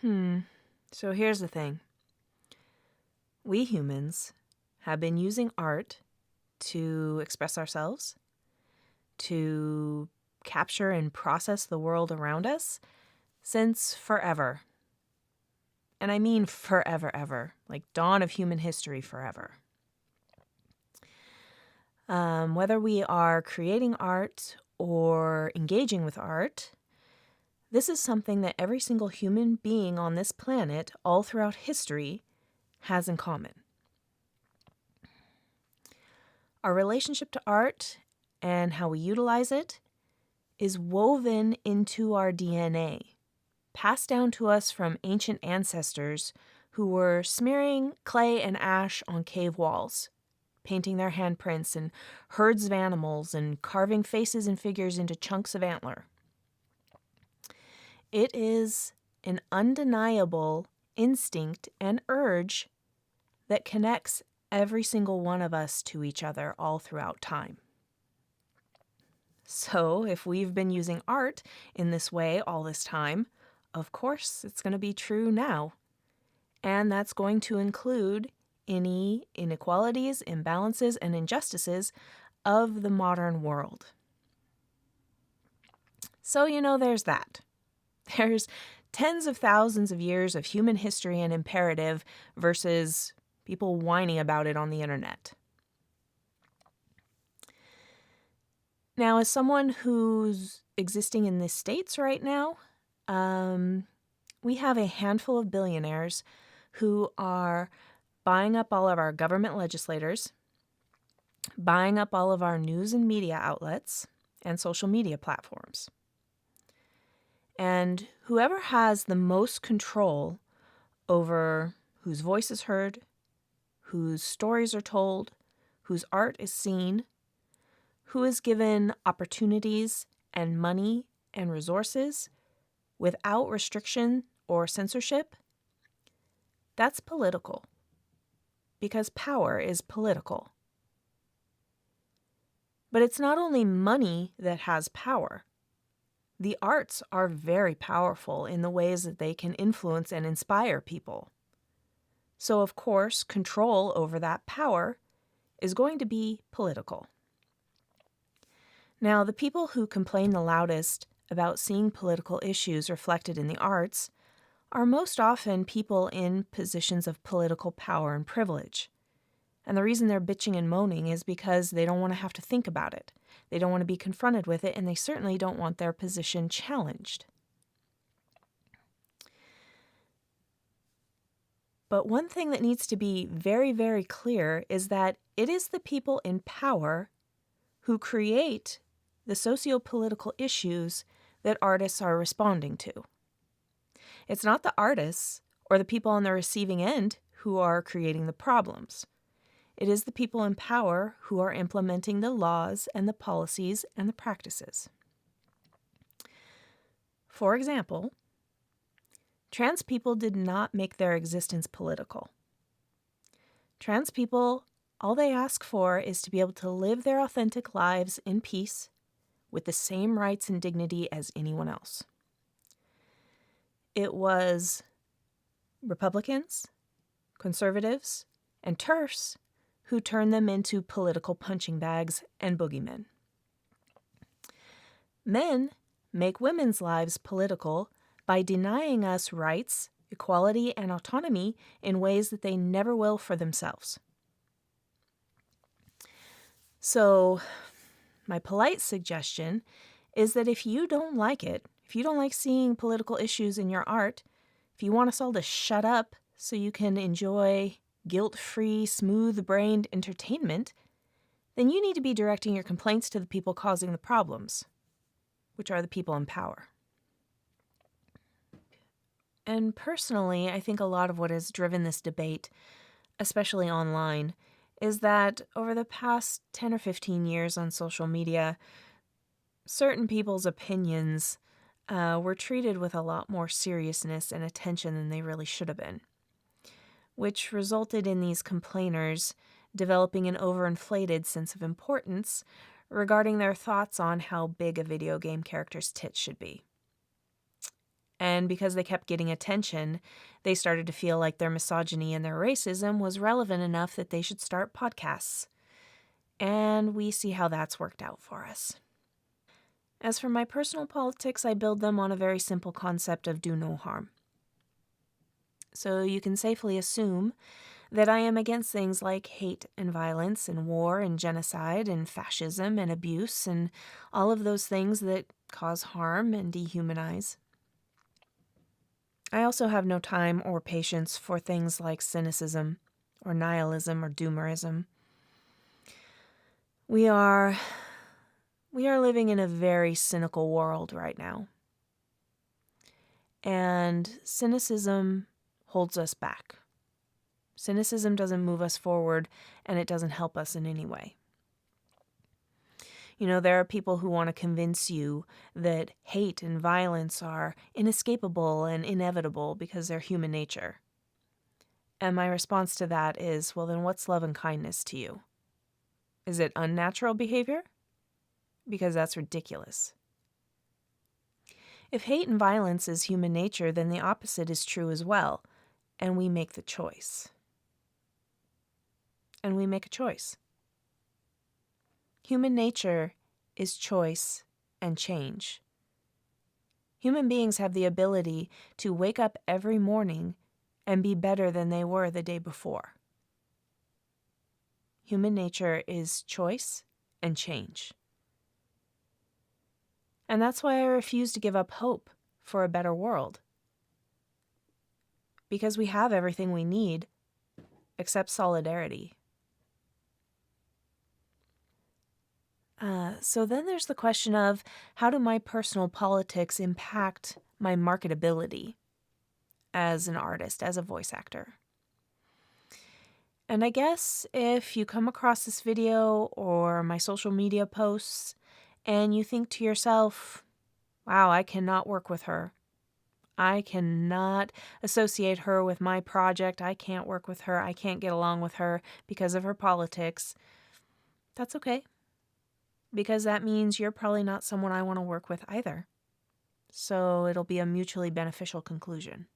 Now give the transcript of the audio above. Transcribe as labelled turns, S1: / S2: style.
S1: So here's the thing. We humans have been using art to express ourselves, to capture and process the world around us since forever. And I mean forever, ever, like dawn of human history forever. Whether we are creating art or engaging with art, this is something that every single human being on this planet all throughout history has in common. Our relationship to art and how we utilize it is woven into our DNA, passed down to us from ancient ancestors who were smearing clay and ash on cave walls, painting their handprints and herds of animals and carving faces and figures into chunks of antler. It is an undeniable instinct and urge that connects every single one of us to each other all throughout time. So, if we've been using art in this way all this time, of course it's going to be true now. And that's going to include any inequalities, imbalances, and injustices of the modern world. So, there's that. There's tens of thousands of years of human history and imperative versus people whining about it on the internet. Now, as someone who's existing in the States right now, we have a handful of billionaires who are buying up all of our government legislators, buying up all of our news and media outlets and social media platforms. And whoever has the most control over whose voice is heard, whose stories are told, whose art is seen, who is given opportunities and money and resources without restriction or censorship, that's political. Because power is political. But it's not only money that has power. The arts are very powerful in the ways that they can influence and inspire people. So, of course, control over that power is going to be political. Now, the people who complain the loudest about seeing political issues reflected in the arts are most often people in positions of political power and privilege. And the reason they're bitching and moaning is because they don't want to have to think about it. They don't want to be confronted with it, and they certainly don't want their position challenged. But one thing that needs to be very, very clear is that it is the people in power who create the socio-political issues that artists are responding to. It's not the artists or the people on the receiving end who are creating the problems. It is the people in power who are implementing the laws and the policies and the practices. For example, trans people did not make their existence political. Trans people, all they ask for is to be able to live their authentic lives in peace with the same rights and dignity as anyone else. It was Republicans, conservatives, and TERFs who turned them into political punching bags and boogeymen. Men make women's lives political by denying us rights, equality, and autonomy in ways that they never will for themselves. So, my polite suggestion is that if you don't like it, if you don't like seeing political issues in your art, if you want us all to shut up so you can enjoy guilt-free, smooth-brained entertainment, then you need to be directing your complaints to the people causing the problems, which are the people in power. And personally, I think a lot of what has driven this debate, especially online, is that over the past 10 or 15 years on social media, certain people's opinions were treated with a lot more seriousness and attention than they really should have been, which resulted in these complainers developing an overinflated sense of importance regarding their thoughts on how big a video game character's tits should be. And because they kept getting attention, they started to feel like their misogyny and their racism was relevant enough that they should start podcasts. And we see how that's worked out for us. As for my personal politics, I build them on a very simple concept of do no harm. So you can safely assume that I am against things like hate and violence and war and genocide and fascism and abuse and all of those things that cause harm and dehumanize. I also have no time or patience for things like cynicism or nihilism or doomerism. We are living in a very cynical world right now. And cynicism holds us back. Cynicism doesn't move us forward, and it doesn't help us in any way. You know, there are people who want to convince you that hate and violence are inescapable and inevitable because they're human nature. And my response to that is, well, then what's love and kindness to you? Is it unnatural behavior? Because that's ridiculous. If hate and violence is human nature, then the opposite is true as well, and we make the choice. And we make a choice. Human nature is choice and change. Human beings have the ability to wake up every morning and be better than they were the day before. Human nature is choice and change. And that's why I refuse to give up hope for a better world. Because we have everything we need except solidarity. So then there's the question of, how do my personal politics impact my marketability as an artist, as a voice actor? And I guess if you come across this video or my social media posts and you think to yourself, wow, I cannot work with her. I cannot associate her with my project. I can't work with her. I can't get along with her because of her politics. That's okay. Because that means you're probably not someone I want to work with either. So it'll be a mutually beneficial conclusion.